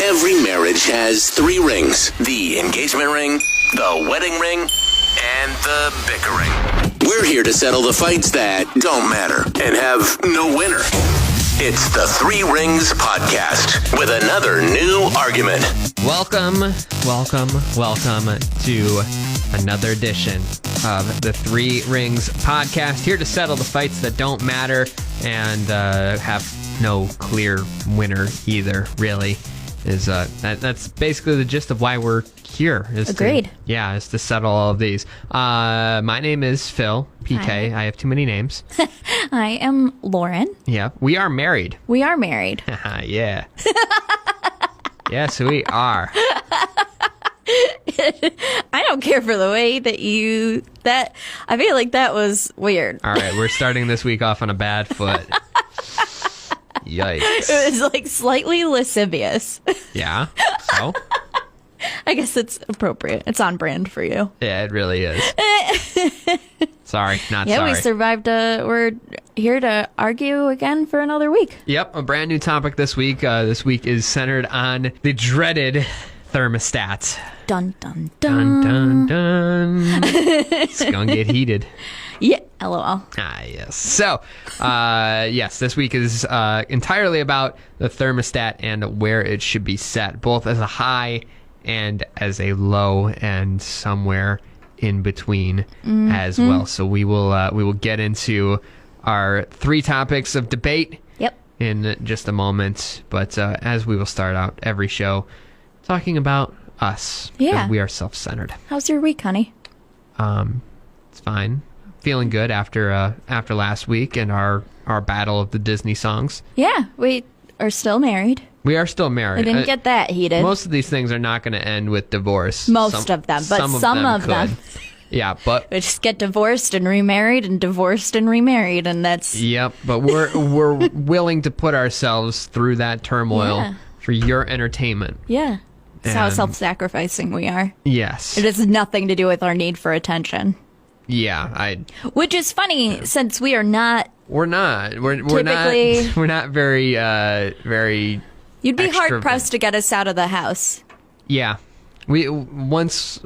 Every marriage has 3 rings. The engagement ring, the wedding ring, and the bicker ring. We're here to settle the fights that don't matter and have no winner. It's the 3 Rings Podcast with another new argument. Welcome to another edition of the 3 Rings Podcast. Here to settle the fights that don't matter and have no clear winner either, really. That's basically the gist of why we're here. Agreed. Is to settle all of these. My name is Phil, PK. Hi. I have too many names. I am Lauren. Yeah, we are married. We are married. Yeah. Yes, we are. I don't care for the way that I feel like that was weird. All right, we're starting this week off on a bad foot. Yikes. It was like slightly lascivious. Yeah? So? I guess it's appropriate. It's on brand for you. Yeah, it really is. Sorry, not sorry. Yeah, we survived. We're here to argue again for another week. Yep, a brand new topic this week. This week is centered on the dreaded thermostat. Dun, dun, dun. Dun, dun, dun. It's gonna get heated. Yeah, LOL. Yes. So, yes, this week is entirely about the thermostat and where it should be set, both as a high and as a low, and somewhere in between as well. So we will get into our 3 topics of debate. Yep. In just a moment, but as we will start out every show talking about us. Yeah. We are self-centered. How's your week, honey? It's fine. Feeling good after last week and our battle of the Disney songs. Yeah, we are still married. We are still married. I didn't get that heated. Most of these things are not going to end with divorce. Most of them, but some of them. Yeah, but we just get divorced and remarried and divorced and remarried, and that's... Yep, but we're willing to put ourselves through that turmoil for your entertainment. Yeah. That's how self-sacrificing we are. Yes. It has nothing to do with our need for attention. Yeah, Which is funny, since we are not... We're not very You'd be extrovert. hard-pressed to get us out of the house. Yeah. We once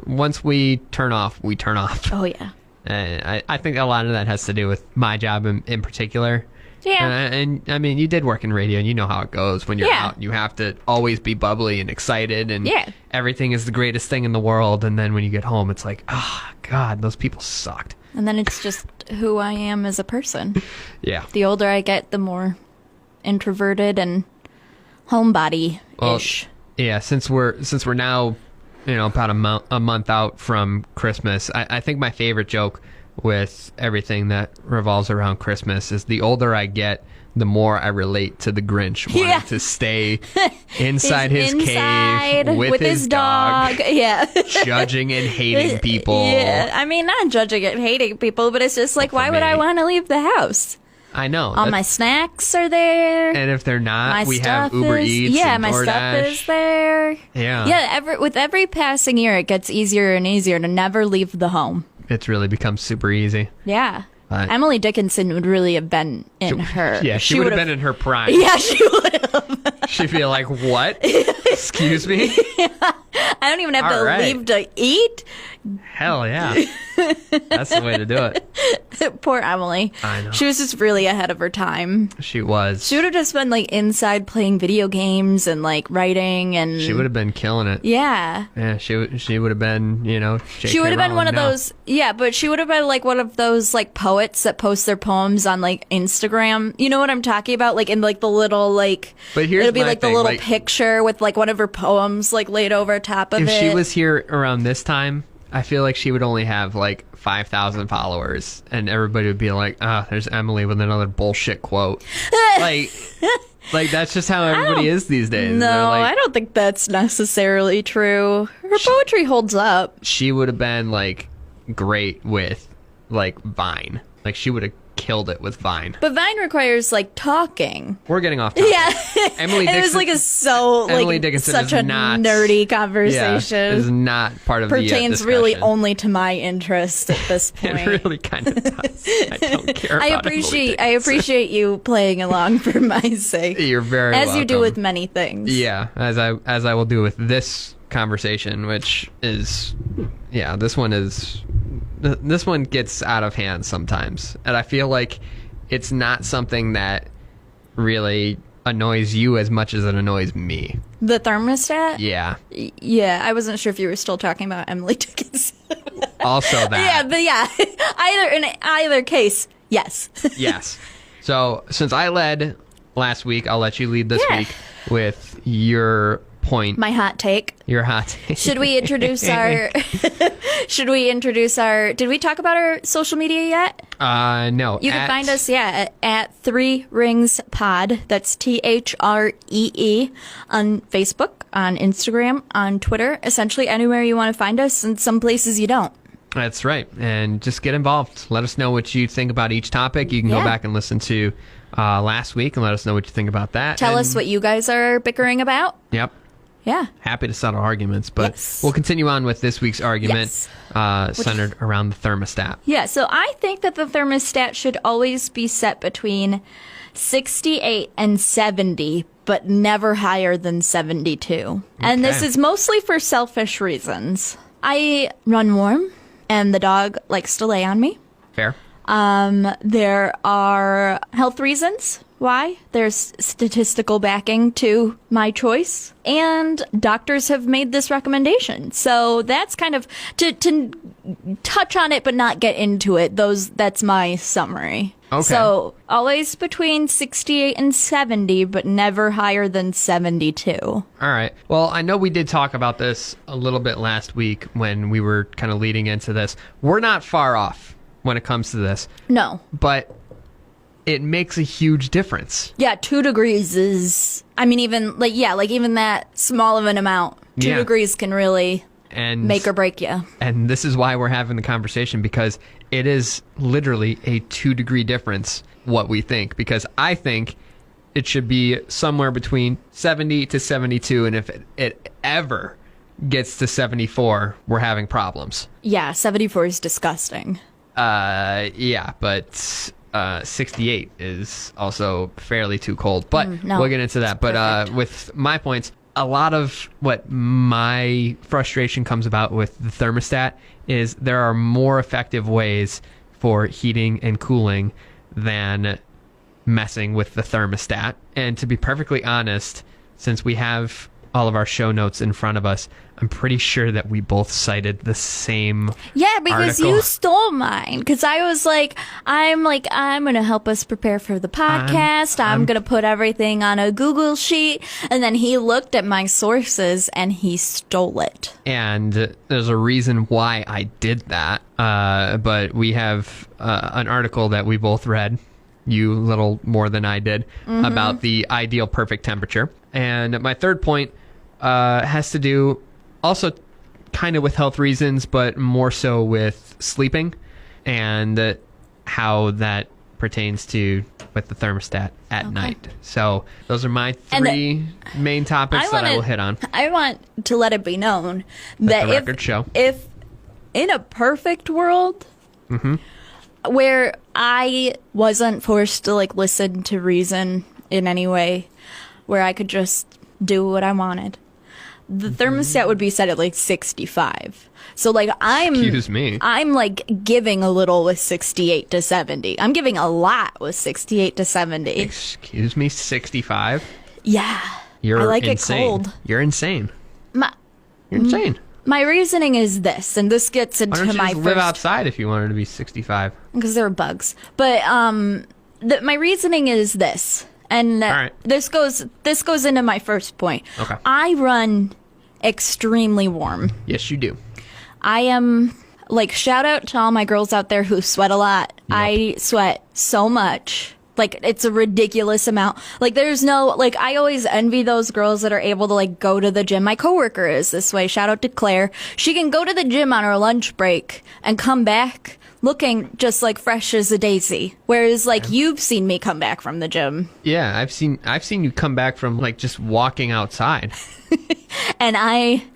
we turn off, we turn off. Oh, yeah. And I think a lot of that has to do with my job in particular. Yeah. And I mean, you did work in radio, and you know how it goes when you're out. You have to always be bubbly and excited, and everything is the greatest thing in the world. And then when you get home, it's like, oh, God, those people sucked. And then it's just who I am as a person. Yeah. The older I get, the more introverted and homebody-ish. Well, yeah, since we're now, about a month out from Christmas, I think my favorite joke with everything that revolves around Christmas is the older I get, the more I relate to the Grinch wanting to stay inside his cave with his dog. Yeah. Judging and hating people. Yeah. I mean, not judging and hating people, but it's just like, why would I want to leave the house? I know. All my snacks are there. And if they're not, we have Uber Eats and my DoorDash. stuff is there. Yeah. Yeah, with every passing year, it gets easier and easier to never leave the home. It's really become super easy. Yeah. Emily Dickinson would really have been in her. Yeah, she would have been in her prime. Yeah, she would have. She'd be like, what? Excuse me? I don't even have to leave to eat. Hell yeah. That's the way to do it. Poor Emily. I know. She was just really ahead of her time. She was. She would have just been inside playing video games and writing, and she would have been killing it. Yeah. Yeah, she would have been, she would have been one of those, but she would have been one of those poets that post their poems on Instagram. You know what I'm talking about? In the little But here's it'll be my the thing, little picture with one of her poems laid over top of it. If she was here around this time, I feel like she would only have 5,000 followers, and everybody would be like, there's Emily with another bullshit quote. That's just how everybody is these days. No, I don't think that's necessarily true. Her poetry holds up. She would have been great with Vine. She would have killed it with Vine. But Vine requires like talking. We're getting off topic. Yeah, Emily Dickinson, it was like Emily Dickinson such a nerdy conversation. Yeah, is not part of the pertains really only to my interest at this point. It really kind of does. I don't care. I appreciate you playing along for my sake. You're very welcome. As you do with many things. Yeah, as I will do with this conversation, which is, yeah, this one gets out of hand sometimes, and I feel like it's not something that really annoys you as much as it annoys me. The thermostat? Yeah. Yeah, I wasn't sure if you were still talking about Emily Dickinson. Also that. Yeah, but yeah, in either case, yes. Yes. So since I led last week, I'll let you lead this week with your point. My hot take. Your hot take. Should we introduce our did we talk about our social media yet? No. You can find us, at 3 Rings Pod. That's THREE on Facebook, on Instagram, on Twitter, essentially anywhere you want to find us, and some places you don't. That's right. And just get involved. Let us know what you think about each topic. You can go back and listen to last week and let us know what you think about that. Tell us what you guys are bickering about. Yep. Yeah. Happy to settle arguments, but we'll continue on with this week's argument centered around the thermostat. Yeah, so I think that the thermostat should always be set between 68 and 70, but never higher than 72. Okay. And this is mostly for selfish reasons. I run warm, and the dog likes to lay on me. Fair. There are health reasons why. There's statistical backing to my choice. And doctors have made this recommendation. So that's kind of, to touch on it but not get into it, that's my summary. Okay. So always between 68 and 70, but never higher than 72. All right. Well, I know we did talk about this a little bit last week when we were kind of leading into this. We're not far off when it comes to this. No. But it makes a huge difference. Yeah, 2 degrees is, I mean, even that small of an amount, 2 degrees can really make or break you. And this is why we're having the conversation, because it is literally a 2-degree difference what we think, because I think it should be somewhere between 70 to 72, and if it ever gets to 74, we're having problems. Yeah, 74 is disgusting. Yeah, but 68 is also fairly too cold. But we'll get into that. But with my points, a lot of what my frustration comes about with the thermostat is there are more effective ways for heating and cooling than messing with the thermostat. And to be perfectly honest, since we have all of our show notes in front of us, I'm pretty sure that we both cited the same because article. You stole mine. Because I was I'm going to help us prepare for the podcast. I'm going to put everything on a Google sheet. And then he looked at my sources and he stole it. And there's a reason why I did that. But we have an article that we both read, you a little more than I did, about the ideal perfect temperature. And my third point has to do also kind of with health reasons, but more so with sleeping and how that pertains to with the thermostat at night. So those are my 3 main topics that I will hit on. I want to let it be known that if in a perfect world where I wasn't forced to listen to reason in any way, where I could just do what I wanted, the thermostat would be set at 65. So I'm giving a little with 68 to 70. I'm giving a lot with 68 to 70. Excuse me, 65? Yeah. I like insane. It cold. You're insane. You're insane. My reasoning is this, and this gets into my first... live outside if you wanted to be 65. Because there are bugs. But my reasoning is this. And this goes into my first point. Okay. I run extremely warm. Yes, you do. I am, shout out to all my girls out there who sweat a lot. Yep. I sweat so much. Like, it's a ridiculous amount. Like, there's no, like, I always envy those girls that are able to, like, go to the gym. My coworker is this way. Shout out to Claire. She can go to the gym on her lunch break and come back looking just, like, fresh as a daisy. Whereas, like, you've seen me come back from the gym. Yeah, I've seen you come back from, like, just walking outside. And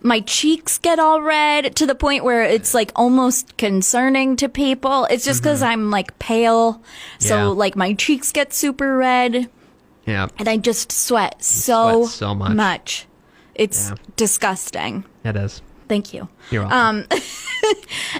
my cheeks get all red to the point where it's like almost concerning to people. It's just because I'm like pale. So like my cheeks get super red. Yeah. And I just sweat so much. It's disgusting. It is. Thank you. You're welcome.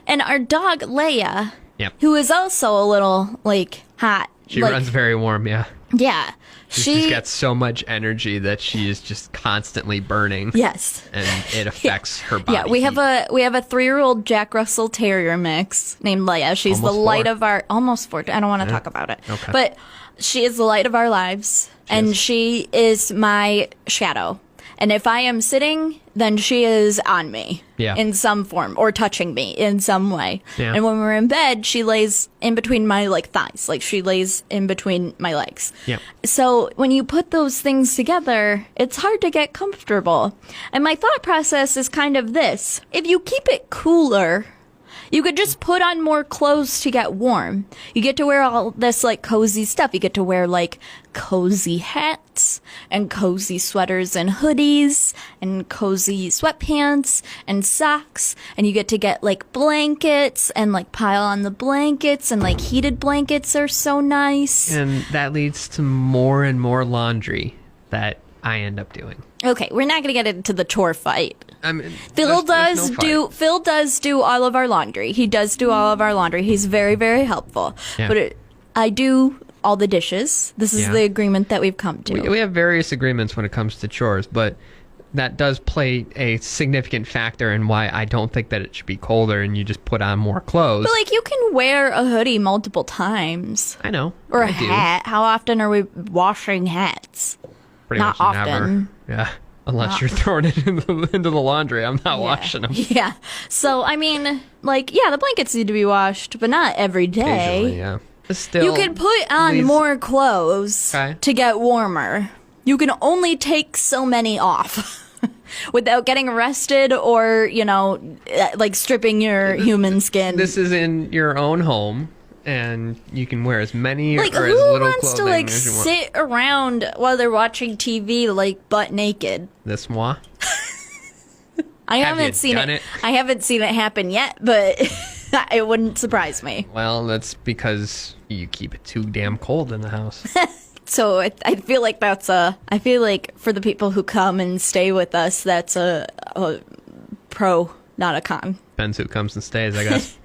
And our dog, Leia, Yep. who is also a little like hot. She like, runs very warm, yeah. Yeah. She's got so much energy that she is just constantly burning. Yes. And it affects her body. Yeah, we have a 3-year-old Jack Russell Terrier mix named Leia. She's Almost the light 4. of our almost 4. I don't want to talk about it. Okay. But she is the light of our lives, and she is my shadow. And if I am sitting, then she is on me in some form or touching me in some way. Yeah. And when we're in bed, she lays in between my like thighs, like she lays in between my legs. Yeah. So when you put those things together, it's hard to get comfortable. And my thought process is kind of this. If you keep it cooler, you could just put on more clothes to get warm. You get to wear all this like cozy stuff. You get to wear like cozy hats and cozy sweaters and hoodies and cozy sweatpants and socks. And you get like blankets and like pile on the blankets, and like heated blankets are so nice. And that leads to more and more laundry that I end up doing. Okay, we're not going to get into the chore fight. I mean, Phil does do all of our laundry. He does do all of our laundry. He's very, very helpful. Yeah. But I do all the dishes. This is the agreement that we've come to. We have various agreements when it comes to chores, but that does play a significant factor in why I don't think that it should be colder and you just put on more clothes. But like, you can wear a hoodie multiple times. I know. Or a hat. How often are we washing hats? Pretty Not much often. Never. Yeah. Unless you're throwing it into the laundry. I'm not washing them. Yeah. So, I mean, like, yeah, the blankets need to be washed, but not every day. Occasionally, yeah. Still, you can put on more clothes to get warmer. You can only take so many off without getting arrested or, you know, like stripping your human skin. This is in your own home. And you can wear as many like, or as little clothing wants to like as you want. sit around while they're watching TV like butt naked? This moi? I haven't seen it. I haven't seen it happen yet, but it wouldn't surprise me. Well, that's because you keep it too damn cold in the house. So I feel like I feel like for the people who come and stay with us, that's a pro, not a con. Depends who comes and stays, I guess.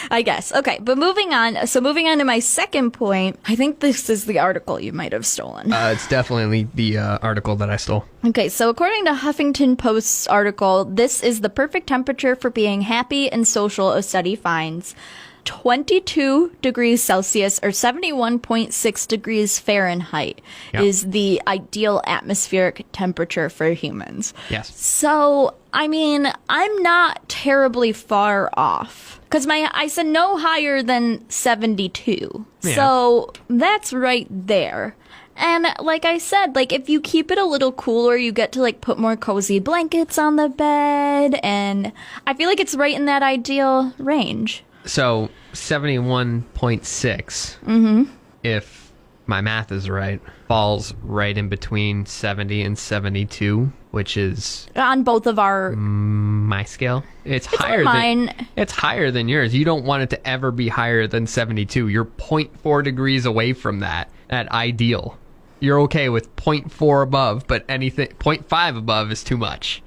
I guess. Okay, but moving on. So moving on to my second point, I think this is the article you might have stolen. It's definitely the article that I stole. Okay, so according to Huffington Post's article, this is the perfect temperature for being happy and social, a study finds. 22 degrees Celsius or 71.6 degrees Fahrenheit is the ideal atmospheric temperature for humans. Yes. So, I mean, I'm not terribly far off. Because I said no higher than 72. Yeah. So, that's right there. And like I said, like if you keep it a little cooler, you get to like put more cozy blankets on the bed. And I feel like it's right in that ideal range. So 71.6, if my math is right, falls right in between 70 and 72, which is on both of our my scale. It's higher than it's higher than yours. You don't want it to ever be higher than 72. You're 0.4 degrees away from that at ideal. You're okay with 0.4 above, but anything 0.5 above is too much.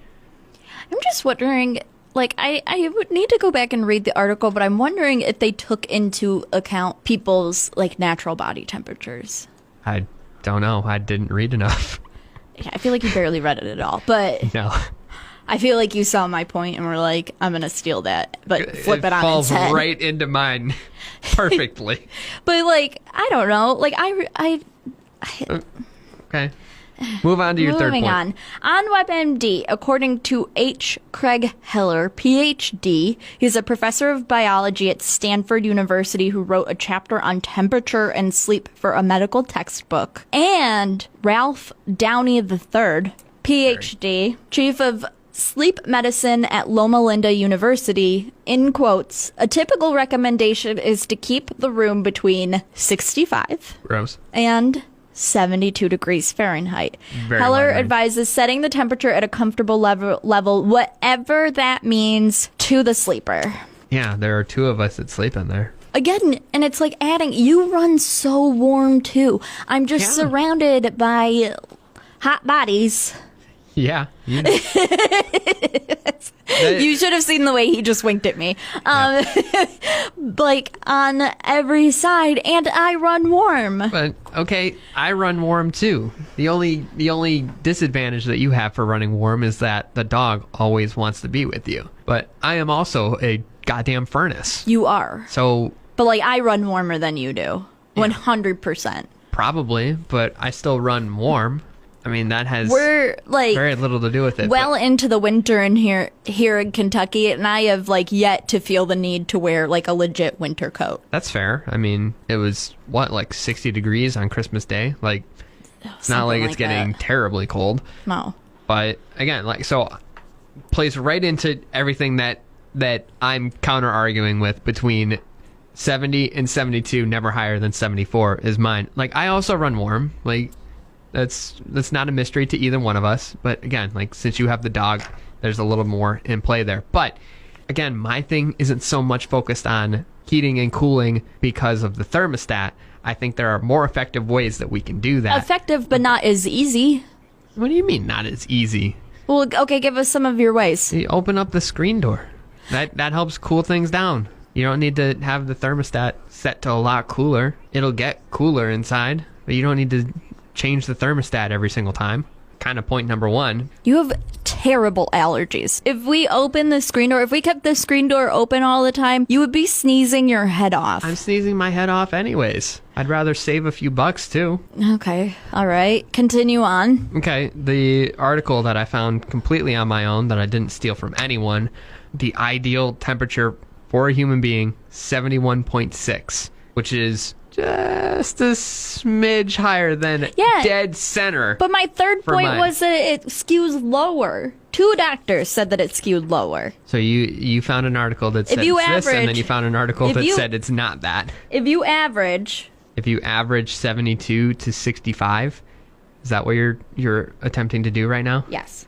I'm just wondering. Like, I would need to go back and read the article, but I'm wondering if they took into account people's, like, natural body temperatures. I don't know. I didn't read enough. Yeah, I feel like you barely read it at all, but... No. I feel like you saw my point and were like, I'm going to steal that, but flip it on its head. It falls right into mine perfectly. But, like, I don't know. Like, Okay. Move on to your third Moving point. on WebMD, according to H. Craig Heller, PhD, he's a professor of biology at Stanford University who wrote a chapter on temperature and sleep for a medical textbook. And Ralph Downey III, PhD, chief of sleep medicine at Loma Linda University, in quotes, a typical recommendation is to keep the room between 65 Gross. and 72 degrees Fahrenheit. Very Heller wide range. advises setting the temperature at a comfortable level, whatever that means to the sleeper. Yeah, there are two of us that sleep in there. Again, and it's like adding, you run so warm too. I'm just Yeah. surrounded by hot bodies. Yeah. You, You should have seen the way he just winked at me. Like on every side, and I run warm. but okay, I run warm too. The only disadvantage that you have for running warm is that the dog always wants to be with you. But I am also a goddamn furnace. You are. So But like I run warmer than you do. 100%. probably, but I still run warm. I mean, that has We're like very little to do with it. well into the winter in here in Kentucky, and I have like yet to feel the need to wear like a legit winter coat. that's fair. I mean, it was like 60 degrees on Christmas Day. Like, it's not like it's getting terribly cold. No. But again, like, so plays right into everything that I'm counter arguing with between 70 and 72, never higher than 74 is mine. Like, I also run warm. Like, that's not a mystery to either one of us. But again, like, since you have the dog, there's a little more in play there. But again, my thing isn't so much focused on heating and cooling because of the thermostat. I think there are more effective ways that we can do that. Effective, but not as easy. What do you mean not as easy? Well, okay, give us some of your ways. You open up the screen door. That helps cool things down. You don't need to have the thermostat set to a lot cooler. It'll get cooler inside, but you don't need to change the thermostat every single time. Kind of point number one. You have terrible allergies. If we open the screen door, if we kept the screen door open all the time, you would be sneezing your head off. I'm sneezing my head off anyways. I'd rather save a few bucks too. Okay, all right. Continue on. Okay, the article that I found completely on my own that I didn't steal from anyone, the ideal temperature for a human being, 71.6, which is just a smidge higher than Yeah. dead center. But my third For point mine. was that it skews lower. 2 doctors said that it skewed lower. So you found an article that said you it's this, and then average- you found an article if that you- said it's not that. If you average, If you average 72 to 65, is that what you're attempting to do right now? yes.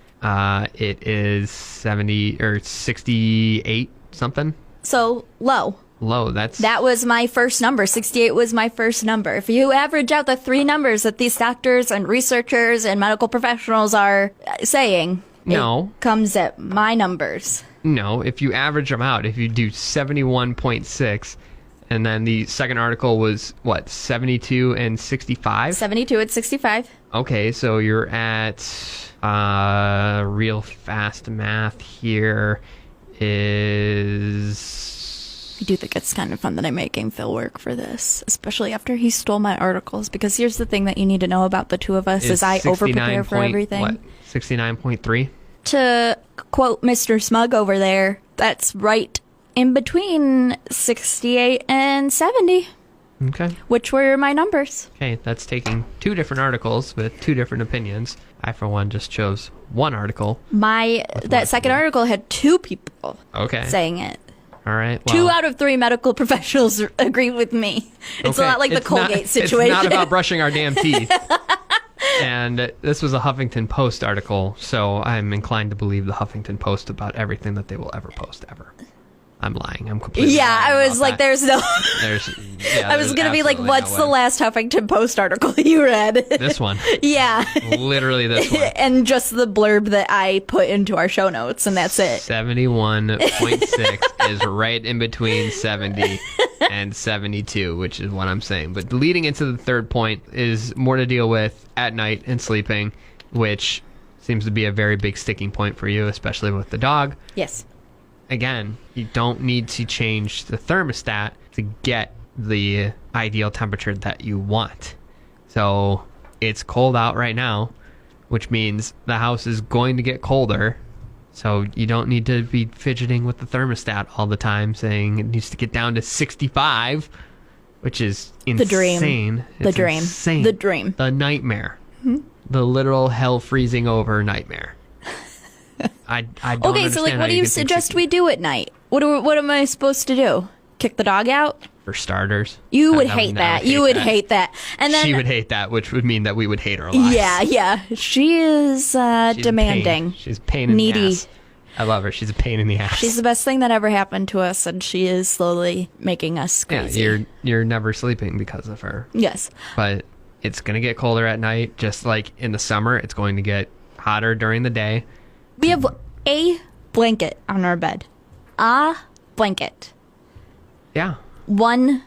It is 70 or 68 something. So low. Low. That's That was my first number. 68 was my first number. If you average out the 3 numbers that these doctors and researchers and medical professionals are saying, No. it comes at my numbers. No, if you average them out, if you do 71.6, and then the second article was, what, 72 and 65? 72 at 65. Okay, so you're at, real fast math here is... I do think it's kind of fun that I'm making Phil work for this, especially after he stole my articles. Because here's the thing that you need to know about the two of us is I over-prepare for everything. What, 69.3? To quote Mr. Smug over there, that's right in between 68 and 70, Okay. which were my numbers. Okay, that's taking 2 different articles with 2 different opinions. I, for one, just chose one article. That second article had 2 people Okay. saying it. All right. 2 well, out of 3 medical professionals agree with me. It's a okay, lot like the it's not- Colgate situation. It's not about brushing our damn teeth. And this was a Huffington Post article, so I'm inclined to believe the Huffington Post about everything that they will ever post ever. I'm lying. I'm completely Yeah, lying I was about like, that. there's no. Yeah, I was there's going to be like, absolutely what's no the way. last Huffington Post article you read? This one. Yeah. Literally this one. And just the blurb that I put into our show notes, and that's it. 71.6 is right in between 70 and 72, which is what I'm saying. But leading into the third point is more to deal with at night and sleeping, which seems to be a very big sticking point for you, especially with the dog. Yes. Again, you don't need to change the thermostat to get the ideal temperature that you want. So it's cold out right now. which means the house is going to get colder. So you don't need to be fidgeting with the thermostat all the time, saying it needs to get down to 65, which is insane. The dream. It's The dream. insane. The dream. The nightmare. The literal hell freezing over nightmare. I don't Okay, so like, understand what how do you could think suggest 60 we do at night? What am I supposed to do? Kick the dog out? For starters. You would I hate that. You would hate that. And then She would hate that, which would mean that we would hate her lives. yeah. She is She's a demanding. pain. She's a pain in Needy. the ass. I love her. She's a pain in the ass. She's the best thing that ever happened to us, and she is slowly making us yeah, crazy. you're never sleeping because of her. Yes. But it's going to get colder at night, just like in the summer. It's going to get hotter during the day. We have a blanket on our bed. A blanket. Yeah. One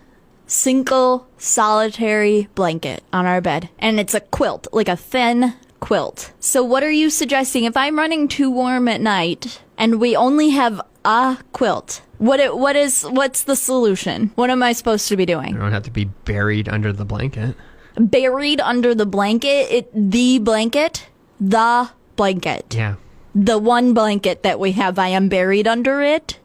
single solitary blanket on our bed. And it's a quilt, like a thin quilt. So what are you suggesting? If I'm running too warm at night and we only have a quilt, what's the solution? What am I supposed to be doing? You don't have to be buried under the blanket. Buried under the blanket? The blanket? The blanket. Yeah. The one blanket that we have, I am buried under it?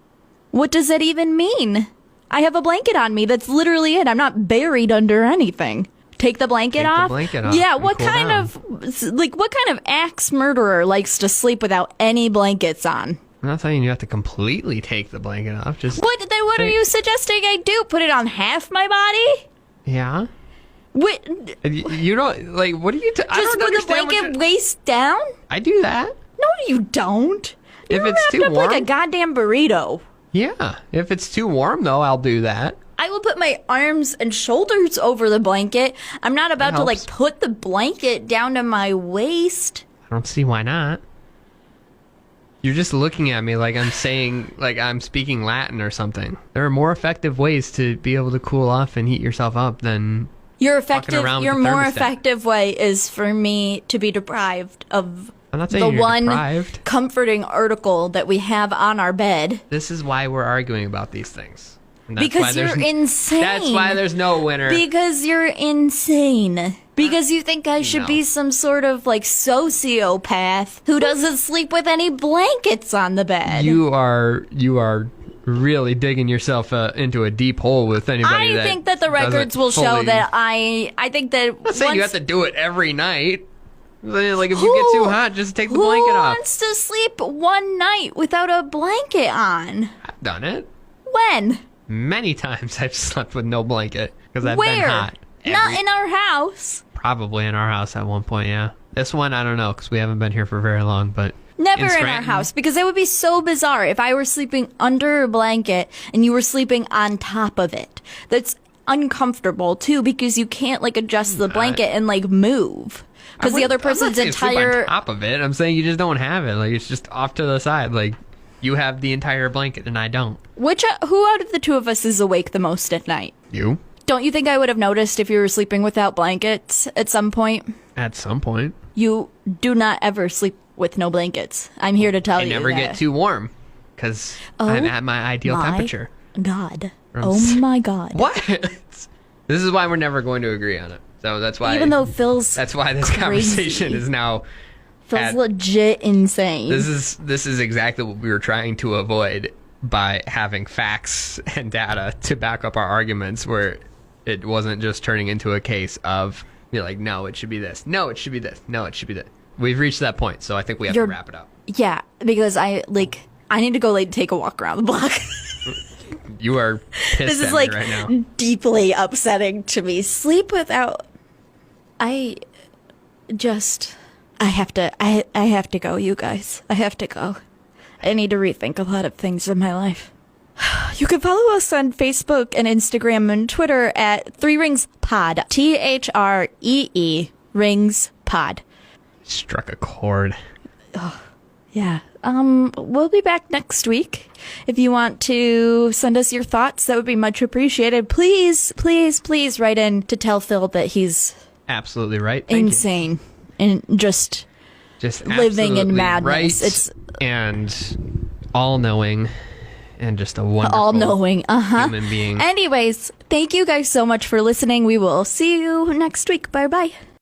What does that even mean? I have a blanket on me. That's literally it. I'm not buried under anything. Take the blanket off? Yeah, and what cool kind down. what kind of axe murderer likes to sleep without any blankets on? I'm not saying you have to completely take the blanket off. Just What are you suggesting I do? Put it on half my body? Yeah. What, You don't like. What do you? I just don't put the understand what blanket waist down? I do that. No, you don't. If You're it's wrapped too up like a warm? goddamn burrito. Yeah. If it's too warm, though, I'll do that. I will put my arms and shoulders over the blanket. I'm not about to like helps. put the blanket down to my waist. I don't see why not. You're just looking at me like I'm saying, like I'm speaking Latin or something. There are more effective ways to be able to cool off and heat yourself up than Your around with your the more thermostat. effective way is for me to be deprived of I'm not saying the you're one deprived. comforting article that we have on our bed. This is why we're arguing about these things. And that's Because why there's you're insane. That's why there's no winner. Because you're insane. Because you think I should No. be some sort of like sociopath who doesn't sleep with any blankets on the bed. You are really digging yourself into a deep hole with anybody. I think that the records will show that I think that I'm not saying you have once- to do it every night. Like if you get too hot, just take the blanket Who off. wants to sleep one night without a blanket on? I've done it When? many times. I've slept with no blanket because I've Where? been hot. Not in our house. Probably in our house at one point. Yeah. This one I don't know because we haven't been here for very long. But Never in our Scranton, house, because that would be so bizarre if I were sleeping under a blanket and you were sleeping on top of it. That's uncomfortable too, because you can't like adjust the blanket and like move. Because the other I'm not person's saying sleep entire on top of it. I'm saying you just don't have it. Like it's just off to the side. Like you have the entire blanket and I don't. who out of the two of us is awake the most at night? You? Don't you think I would have noticed if you were sleeping without blankets at some point? At some point. You do not ever sleep with no blankets. I'm here to tell I you never that. get too warm because I'm at my ideal my temperature. God. From Oh my God. What? This is why we're never going to agree on it. So that's why. Even though Phil's that's why this crazy. conversation is now. Phil's legit insane. This is exactly what we were trying to avoid by having facts and data to back up our arguments, where it wasn't just turning into a case of you're like, no, it should be this. No, it should be this. No, it should be this. We've reached that point, so I think we have to wrap it up. Yeah, because I need to go take a walk around the block. You are pissed This is at like me right now. deeply upsetting to me. Sleep without. I have to go, you guys. I have to go. I need to rethink a lot of things in my life. You can follow us on Facebook and Instagram and Twitter at 3RingsPod. THREE Rings Pod. Struck a chord. Yeah. We'll be back next week. If you want to send us your thoughts, that would be much appreciated. Please, please, please write in to tell Phil that he's Absolutely right. Thank insane and just living in absolutely madness. right It's and all-knowing and just a wonderful all-knowing. human being. Anyways, thank you guys so much for listening. We will see you next week. Bye-bye.